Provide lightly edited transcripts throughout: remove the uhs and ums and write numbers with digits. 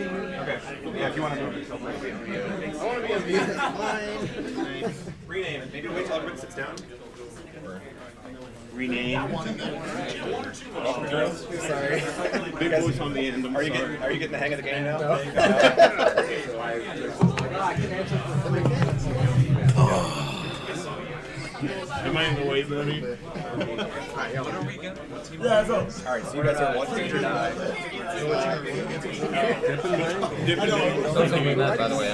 Okay. Yeah, if you want to move it. I want to be a music. Rename it. Maybe wait till everyone sits down. Rename. Sorry. Big voice on the end. Are you getting the hang of the game now? No. Am I in the way, Bony? Alright, so you guys are one stage or die. Something like that, by the way.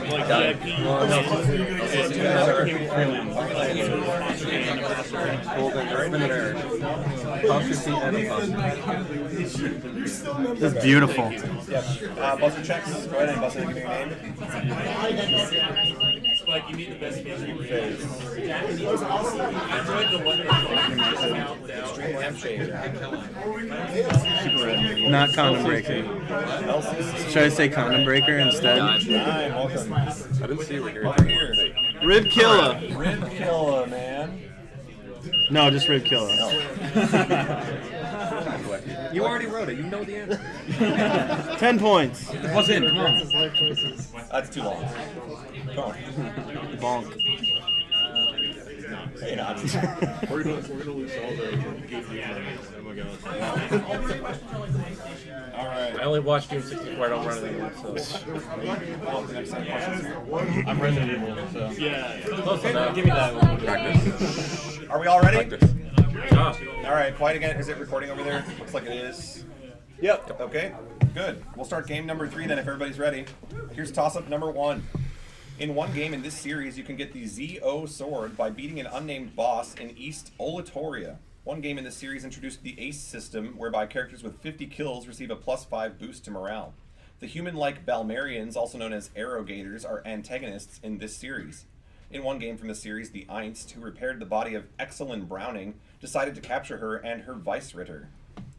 Like VIP. This is beautiful. Buzzer checks. Go ahead and buzzer and give me your name. Like you need the best Cubeface. Xtremelampshade. Not condom breaker. Should I say condom breaker instead? Hi, welcome. I didn't see what Over here. Ribbedkilla. Ribbedkilla, man. No, just Ribbedkilla. You already wrote it. You know the answer. 10 points. What's in? Come on. That's too long. Come on. Bonk. Hey, not. We're gonna lose all the gatekeepers. Oh my god. Alright. I only watched Doom 64. I don't run anything. So. I'm Resident Evil. So. Yeah. Close enough. Give me that one. Practice. Are we all ready? Practice. Yeah. Alright, quiet again. Is it recording over there? Looks like it is. Yep. Okay, good. We'll start game number 3 then if everybody's ready. Here's toss-up number 1. In one game in this series, you can get the ZO sword by beating an unnamed boss in East Olatoria. One game in this series introduced the Ace system, whereby characters with 50 kills receive a +5 boost to morale. The human-like Balmerians, also known as Arrowgators, are antagonists in this series. In one game from the series, the Einst, who repaired the body of Excellent Browning, decided to capture her and her Vice-Ritter.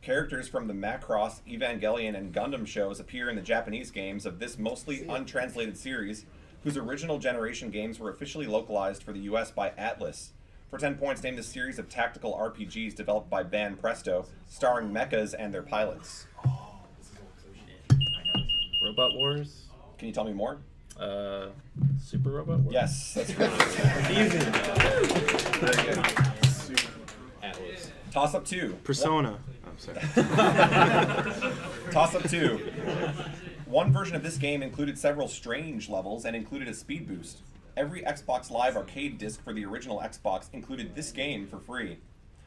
Characters from the Macross, Evangelion, and Gundam shows appear in the Japanese games of this mostly untranslated series, whose original generation games were officially localized for the US by Atlas. For 10 points, name the series of tactical RPGs developed by Ban Presto, starring mechas and their pilots. Robot Wars. Can you tell me more? Super Robot Wars. Yes, that's right. Easy. Very good. Atlas. Toss up 2. Persona. Oh, sorry. Toss up 2. One version of this game included several strange levels and included a speed boost. Every Xbox Live arcade disc for the original Xbox included this game for free.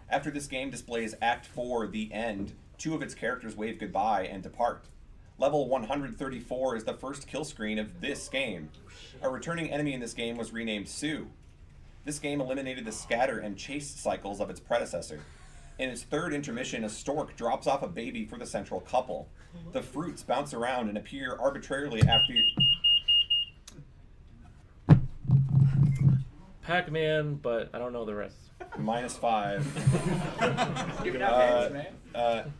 After this game displays Act 4, The End, 2 of its characters wave goodbye and depart. Level 134 is the first kill screen of this game. A returning enemy in this game was renamed Sue. This game eliminated the scatter and chase cycles of its predecessor. In its third intermission, a stork drops off a baby for the central couple. The fruits bounce around and appear arbitrarily after you... Pac-Man, but I don't know the rest. -5. Give it out, man.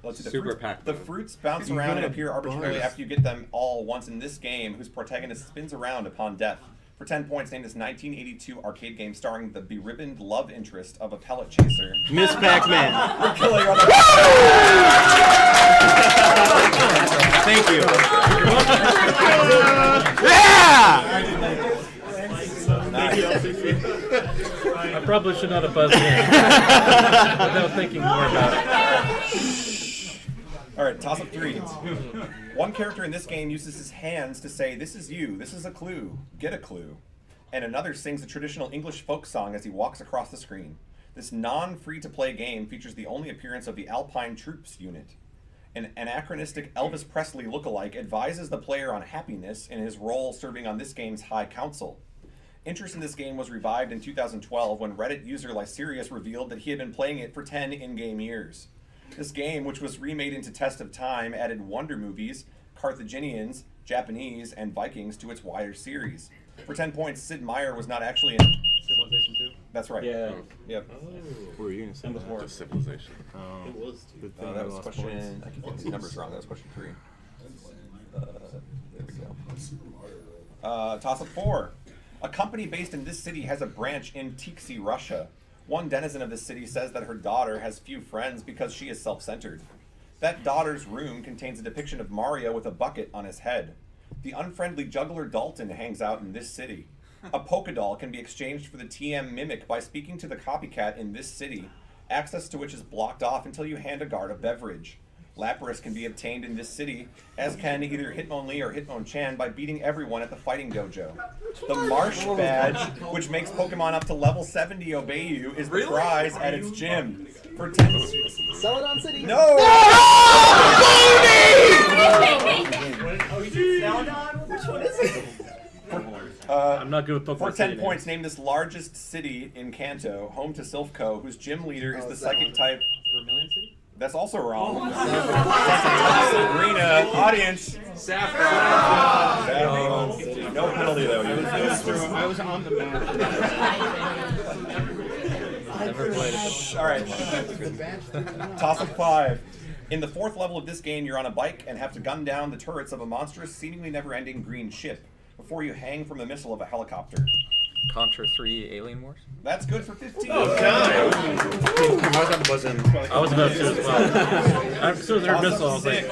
Let's see. Super Pac. The fruits bounce around and appear arbitrarily after you get them all once in this game, whose protagonist spins around upon death. For 10 points, name this 1982 arcade game starring the beribboned love interest of a pellet chaser. Miss Pac-Man. Ribbedkilla, you're on the Thank you. Yeah! Nice. I probably should not have buzzed in without thinking more about it. All right, toss up 3. One character in this game uses his hands to say, "This is you, this is a clue, get a clue." And another sings a traditional English folk song as he walks across the screen. This non-free-to-play game features the only appearance of the Alpine Troops unit. An anachronistic Elvis Presley lookalike advises the player on happiness in his role serving on this game's High Council. Interest in this game was revived in 2012 when Reddit user Lyserius revealed that he had been playing it for 10 in-game years. This game, which was remade into Test of Time, added Wonder movies, Carthaginians, Japanese, and Vikings to its wider series. For 10 points, Sid Meier was not actually in... Civilization 2? That's right. Yeah. Yep. What were you going to say? Just Civilization. Oh. It was too. Good thing That I was lost question... points. I keep getting these numbers wrong. That was question 3. There we go. Toss up 4. A company based in this city has a branch in Tixi, Russia. One denizen of this city says that her daughter has few friends because she is self-centered. That daughter's room contains a depiction of Mario with a bucket on his head. The unfriendly juggler Dalton hangs out in this city. A polka doll can be exchanged for the TM Mimic by speaking to the copycat in this city, access to which is blocked off until you hand a guard a beverage. Lapras can be obtained in this city, as can either Hitmonlee or Hitmonchan by beating everyone at the fighting dojo. The Marsh Badge, which makes Pokemon up to level 70 obey you, is the prize at its gym. For 10... Celadon City. No! Celadon? Which one is it? I'm not good with Pokemon For 10 City points, names. name this largest city in Kanto, home to Silphco, whose gym leader is the psychic type. Vermilion City? That's also wrong. Sabrina, audience. Saffron. No penalty though. I was on the map. Never played it. All right. Toss of 5. In the 4th level of this game, you're on a bike and have to gun down the turrets of a monstrous, seemingly never-ending green ship before you hang from the missile of a helicopter. Contra 3 Alien Wars? That's good for 15. I was on the buzz in. I was about to as well. As soon as I heard missile, I was like,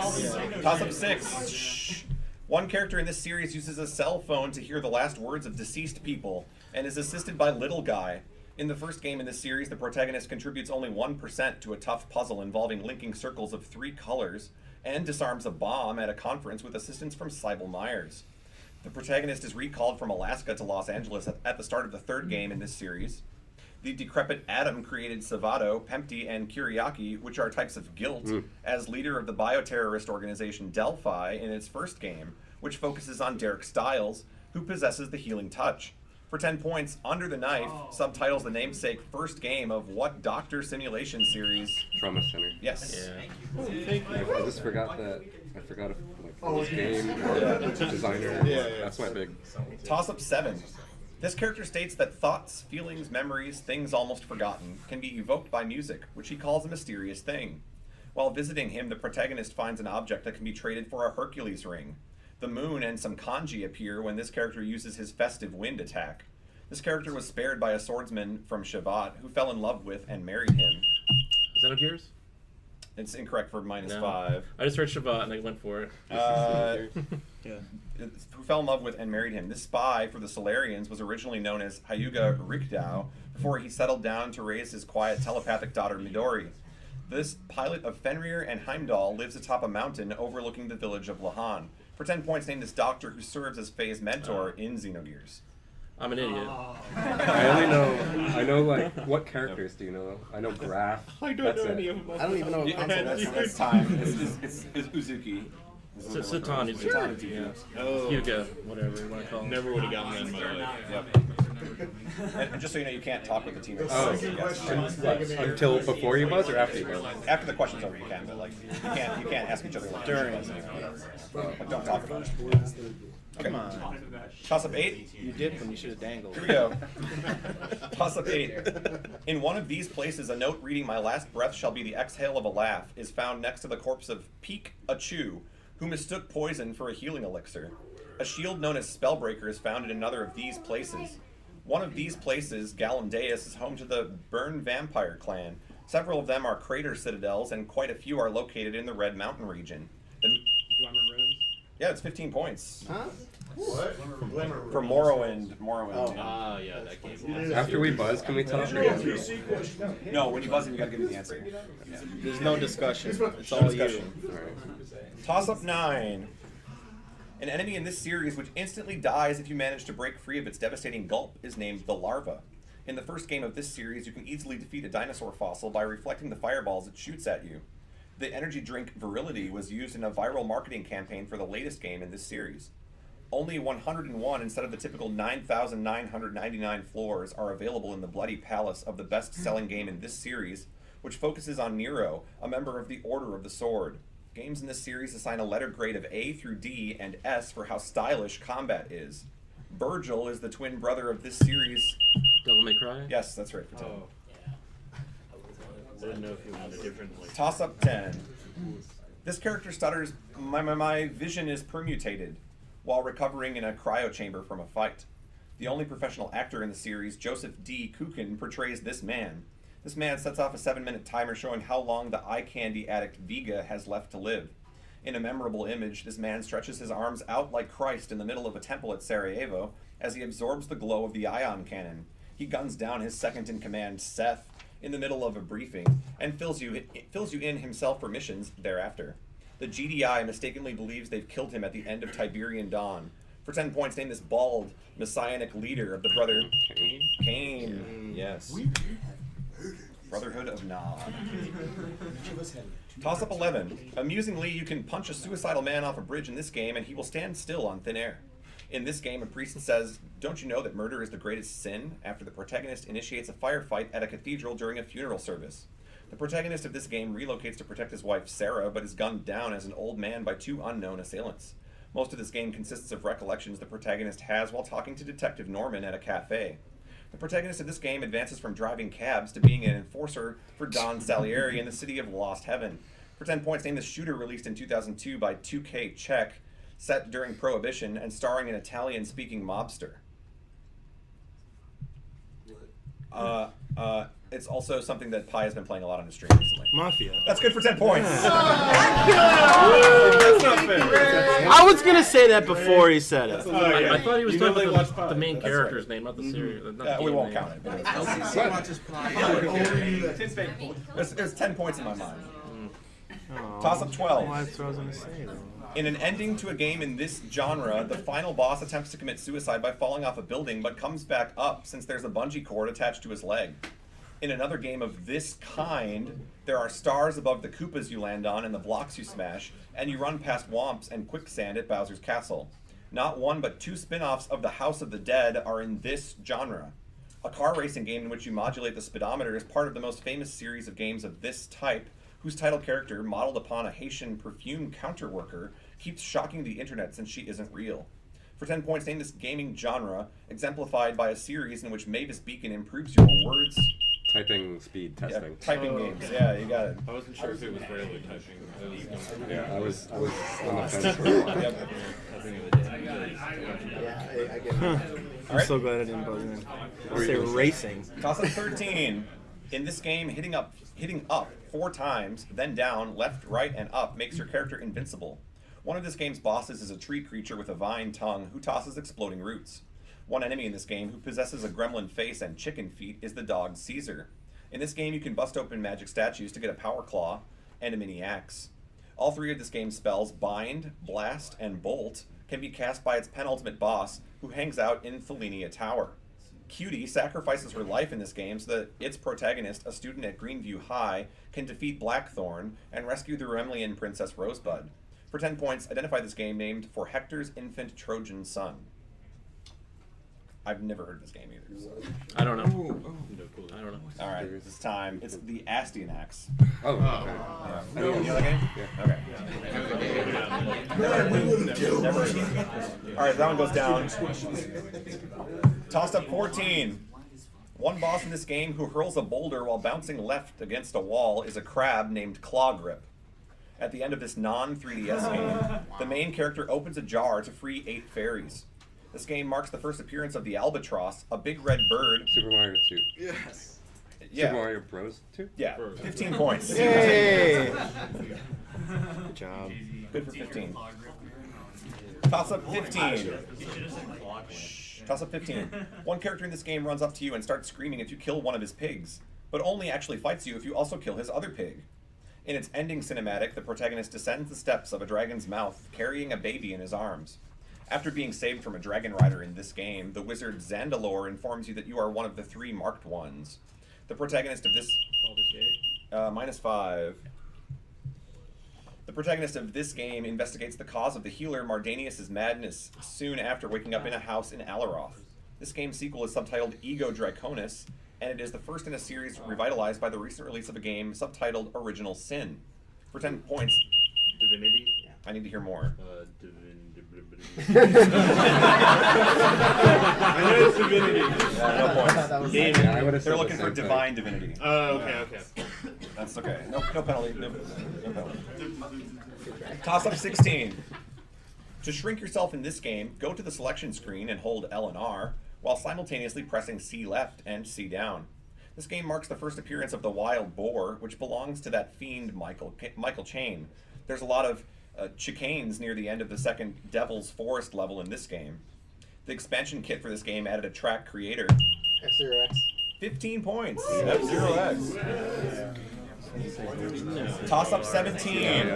Toss up 6. Shh. One character in this series uses a cell phone to hear the last words of deceased people and is assisted by Little Guy. In the first game in this series, the protagonist contributes only 1% to a tough puzzle involving linking circles of 3 colors and disarms a bomb at a conference with assistance from Cybele Myers. The protagonist is recalled from Alaska to Los Angeles at the start of the 3rd game in this series. The decrepit Adam created Savato, Pempty, and Kyriaki, which are types of guilt, as leader of the bioterrorist organization Delphi in its first game, which focuses on Derek Stiles, who possesses the healing touch. For 10 points, Under the Knife subtitles the namesake first game of what Doctor Simulation series? Trauma Center. Yes. yeah. I just forgot that. I forgot if this game designer. That's my big. Toss up 7. This character states that thoughts, feelings, memories, things almost forgotten, can be evoked by music, which he calls a mysterious thing. While visiting him, the protagonist finds an object that can be traded for a Hercules ring. The moon and some kanji appear when this character uses his festive wind attack. This character was spared by a swordsman from Shavat, who fell in love with and married him. Is that Gears? It's incorrect for minus No. 5. I just heard Shabbat and I went for it. Who fell in love with and married him. This spy for the Solarians was originally known as Hyuga Rikdao before he settled down to raise his quiet telepathic daughter Midori. This pilot of Fenrir and Heimdall lives atop a mountain overlooking the village of Lahan. For 10 points, name this doctor who serves as Faye's mentor in Xenogears. I'm an idiot. I only know. I know like what characters do you know? I know Graph. I don't know any of them. I don't even know what console that's on. That's time. It's Uzuki. Satani. Yeah. Oh, Hyuga, whatever you want to call him. never would have gotten that in my life. Yep. And just so you know, you can't talk with the team. Oh, Yes. until before you buzz or after you buzz? After the question's over, you can, but like you can't ask each other like during. Like, don't talk about it. Okay. Come on. Toss up 8. You did when you should have dangled. Here we go. Toss up 8. In one of these places, a note reading "My last breath shall be the exhale of a laugh" is found next to the corpse of Peek Achu, who mistook poison for a healing elixir. A shield known as Spellbreaker is found in another of these places. One of these places, Galandeus, is home to the Burn Vampire clan. Several of them are crater citadels, and quite a few are located in the Red Mountain region. Yeah, it's 15 points. Huh? For Morrowind. Ah, yeah, that game. After we buzz, can we talk? No, when you buzz in, you gotta give me the answer. There's no discussion. It's No all discussion. you. Toss up 9. An enemy in this series which instantly dies if you manage to break free of its devastating gulp is named the Larva. In the first game of this series, you can easily defeat a dinosaur fossil by reflecting the fireballs it shoots at you. The energy drink Virility was used in a viral marketing campaign for the latest game in this series. Only 101 instead of the typical 9,999 floors are available in the Bloody Palace of the best-selling game in this series, which focuses on Nero, a member of the Order of the Sword. Games in this series assign a letter grade of A through D and S for how stylish combat is. Virgil is the twin brother of this series. Devil May Cry? Yes, that's right. For 10. I didn't know if you wanted differently. Toss up 10. This character stutters, my vision is permutated, while recovering in a cryo chamber from a fight. The only professional actor in the series, Joseph D. Kukin, portrays this man. This man sets off a 7-minute timer showing how long the eye candy addict Viga has left to live. In a memorable image, this man stretches his arms out like Christ in the middle of a temple at Sarajevo as he absorbs the glow of the ion cannon. He guns down his second-in-command, Seth, in the middle of a briefing, and fills you in himself for missions thereafter. The GDI mistakenly believes they've killed him at the end of Tiberian Dawn. For 10 points, name this bald, messianic leader of the brother... Cain. Yes. Brotherhood of Nod. Toss up 11. Amusingly, you can punch a suicidal man off a bridge in this game and he will stand still on thin air. In this game, a priest says, "Don't you know that murder is the greatest sin?" after the protagonist initiates a firefight at a cathedral during a funeral service. The protagonist of this game relocates to protect his wife, Sarah, but is gunned down as an old man by 2 unknown assailants. Most of this game consists of recollections the protagonist has while talking to Detective Norman at a cafe. The protagonist of this game advances from driving cabs to being an enforcer for Don Salieri in the city of Lost Heaven. For 10 points, name the shooter released in 2002 by 2K Czech, set during Prohibition and starring an Italian-speaking mobster. It's also something that Pi has been playing a lot on his stream recently. Mafia. That's good for 10 points. That's not fair. I was gonna say that before he said it. I thought he was talking about watched the main That's character's name, not the series. Not the We game won't name. count it. But It's fake. there's 10 points in my mind. Toss up 12. Well, that's what I was gonna say, though. In an ending to a game in this genre, the final boss attempts to commit suicide by falling off a building, but comes back up since there's a bungee cord attached to his leg. In another game of this kind, there are stars above the Koopas you land on and the blocks you smash, and you run past Womps and Quicksand at Bowser's Castle. Not one, but 2 spin-offs of the House of the Dead are in this genre. A car racing game in which you modulate the speedometer is part of the most famous series of games of this type, whose title character, modeled upon a Haitian perfume counterworker, keeps shocking the internet since she isn't real. For 10 points, name this gaming genre, exemplified by a series in which Mavis Beacon improves your words... Typing speed testing. Typing games, yeah, you got it. I wasn't sure if it was rarely typing. Yeah, I was on the fence for a while. Yep. I get it. I'm so glad I didn't buzz in. I say racing. Toss up 13. In this game, hitting up 4 times, then down, left, right, and up makes your character invincible. One of this game's bosses is a tree creature with a vine tongue who tosses exploding roots. One enemy in this game who possesses a gremlin face and chicken feet is the dog Caesar. In this game, you can bust open magic statues to get a power claw and a mini axe. All 3 of this game's spells, Bind, Blast, and Bolt, can be cast by its penultimate boss, who hangs out in Thelinia Tower. Cutie sacrifices her life in this game so that its protagonist, a student at Greenview High, can defeat Blackthorn and rescue the Remlian Princess Rosebud. For 10 points, identify this game named for Hector's infant Trojan son. I've never heard of this game either. So. I don't know. I don't know. All right, it's time. It's the Astyanax. Oh, okay. Yeah. You know the game? Yeah. Okay. Never heard of it. All right, that one goes down. Tossed up 14. One boss in this game who hurls a boulder while bouncing left against a wall is a crab named Claw Grip. At the end of this non-3DS game, the main character opens a jar to free 8 fairies. This game marks the first appearance of the albatross, a big red bird. Super Mario 2. Yes. Yeah. Super Mario Bros. 2? Yeah, 15 points. Hey! Good job. Good for 15. Toss up 15. Toss up 15. One character in this game runs up to you and starts screaming if you kill one of his pigs, but only actually fights you if you also kill his other pig. In its ending cinematic, the protagonist descends the steps of a dragon's mouth, carrying a baby in his arms. After being saved from a dragon rider in this game, the wizard Zandalore informs you that you are one of the 3 marked ones. The protagonist of this... -5. The protagonist of this game investigates the cause of the healer Mardanius' madness soon after waking up in a house in Alaroth. This game's sequel is subtitled Ego Draconis, and it is the first in a series revitalized by the recent release of a game subtitled Original Sin. For 10 points... Divinity? I need to hear more. I know it's Divinity. No points. Yeah, I would have They're said looking the for same thing. Divine Divinity. Oh, okay. That's okay. No penalty. No penalty. Toss up 16. To shrink yourself in this game, go to the selection screen and hold L and R while simultaneously pressing C left and C down. This game marks the first appearance of the Wild Boar, which belongs to that fiend Michael Chain. There's a lot of chicanes near the end of the second Devil's Forest level in this game. The expansion kit for this game added a track creator. F-Zero-X. 15 points. F-Zero-X. Toss up 17.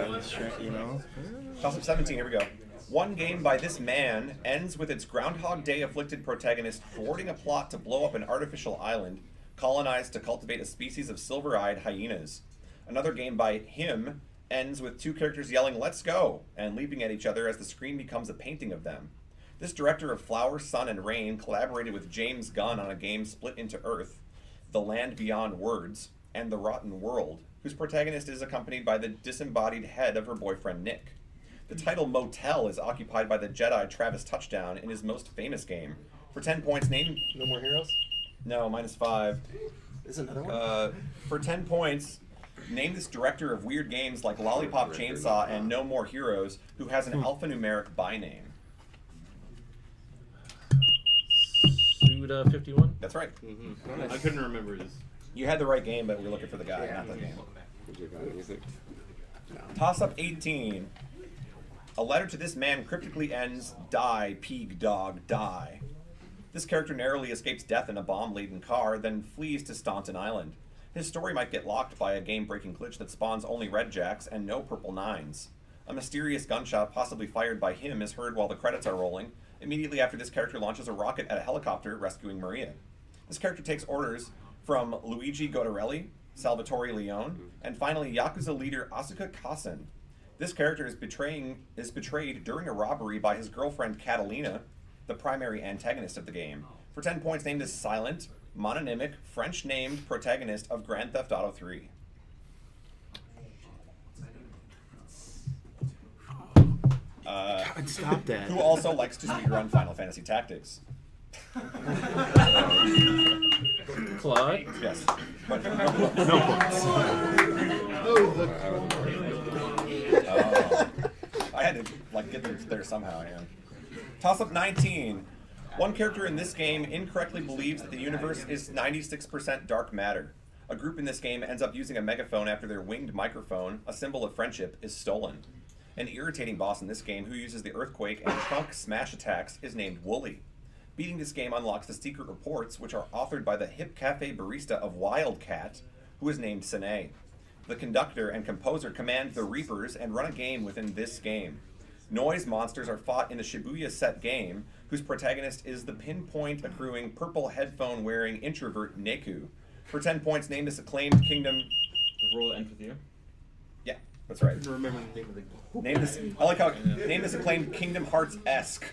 Toss up 17, here we go. One game by this man ends with its Groundhog Day afflicted protagonist thwarting a plot to blow up an artificial island, colonized to cultivate a species of silver-eyed hyenas. Another game by him ends with two characters yelling, "Let's go!" and leaping at each other as the screen becomes a painting of them. This director of Flower, Sun, and Rain collaborated with James Gunn on a game split into Earth, The Land Beyond Words, and The Rotten World, whose protagonist is accompanied by the disembodied head of her boyfriend Nick. The title Motel is occupied by the Jedi Travis Touchdown in his most famous game. For 10 points, name... No More Heroes? No, -5. Is another one? For 10 points, name this director of weird games like Lollipop Chainsaw and No More Heroes, who has an alphanumeric by name. Suda 51? That's right. I couldn't remember his. You had the right game, but we're looking for the guy, not the game. Did you got music? Toss up 18. A letter to this man cryptically ends, "Die, Peeg Dog, die." This character narrowly escapes death in a bomb-laden car, then flees to Staunton Island. His story might get locked by a game-breaking glitch that spawns only red jacks and no purple 9s. A mysterious gunshot, possibly fired by him, is heard while the credits are rolling. Immediately after, this character launches a rocket at a helicopter, rescuing Maria. This character takes orders from Luigi Godarelli, Salvatore Leone, and finally Yakuza leader Asuka Kasen. This character is betrayed during a robbery by his girlfriend Catalina, the primary antagonist of the game. For 10 points, named as silent, mononymic, French-named protagonist of Grand Theft Auto 3. God, stop that. Who also likes to speedrun Final Fantasy Tactics. Claude? Yes. But, No points. I had to get them there somehow. Yeah. Toss up 19. One character in this game incorrectly believes that the universe is 96% dark matter. A group in this game ends up using a megaphone after their winged microphone, a symbol of friendship, is stolen. An irritating boss in this game who uses the earthquake and trunk smash attacks is named Wooly. Beating this game unlocks the secret reports, which are authored by the hip cafe barista of Wildcat, who is named Sine. The conductor and composer command the Reapers and run a game within this game. Noise monsters are fought in the Shibuya set game, whose protagonist is the pinpoint accruing purple headphone wearing introvert Neku. For 10 points, name this acclaimed kingdom. The role ends with you. Yeah, that's right. I couldn't remember the name of the. Name this. I like how name this acclaimed Kingdom Hearts-esque.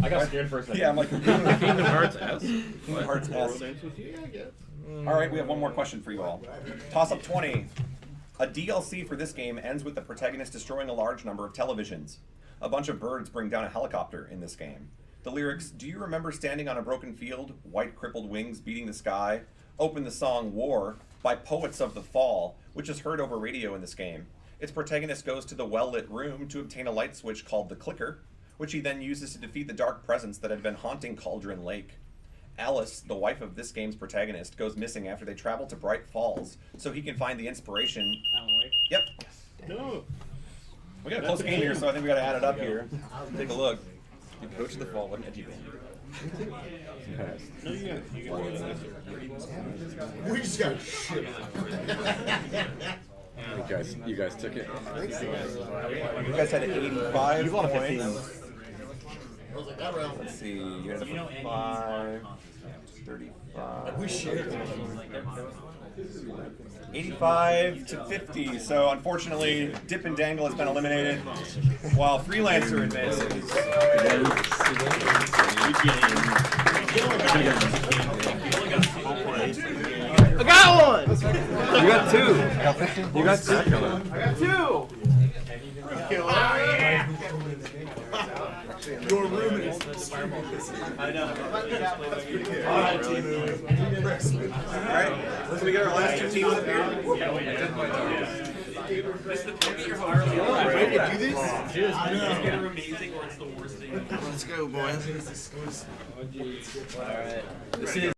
I got scared for a second. Yeah, I'm like Kingdom Hearts S? Kingdom Hearts-esque. Ends with you, I guess. All right, we have one more question for you all. Toss up 20. A DLC for this game ends with the protagonist destroying a large number of televisions. A bunch of birds bring down a helicopter in this game. The lyrics, "Do you remember standing on a broken field, white crippled wings beating the sky?" open the song War by Poets of the Fall, which is heard over radio in this game. Its protagonist goes to the well-lit room to obtain a light switch called the Clicker, which he then uses to defeat the dark presence that had been haunting Cauldron Lake. Alice, the wife of this game's protagonist, goes missing after they travel to Bright Falls, so he can find the inspiration. Alan Wake. Yep. No. We got a close game here, so I think we got to add it up here. Take a look. You coach the fall, what an edgy band. No, you got We just got shit. You guys took it. You guys had 85 You've won a points. 15. Let's see. You had a 5, 35. We shared. 85 to 50. So unfortunately, Dip and Dangle has been eliminated, while Freelancer advances. I got one! You got two. You got two. I got two! Your room is I know. That's pretty good. Alright, Alright, so we got our last two teams up here. Ready to do this? Amazing or it's the worst thing. Let's go, boys. Alright. This is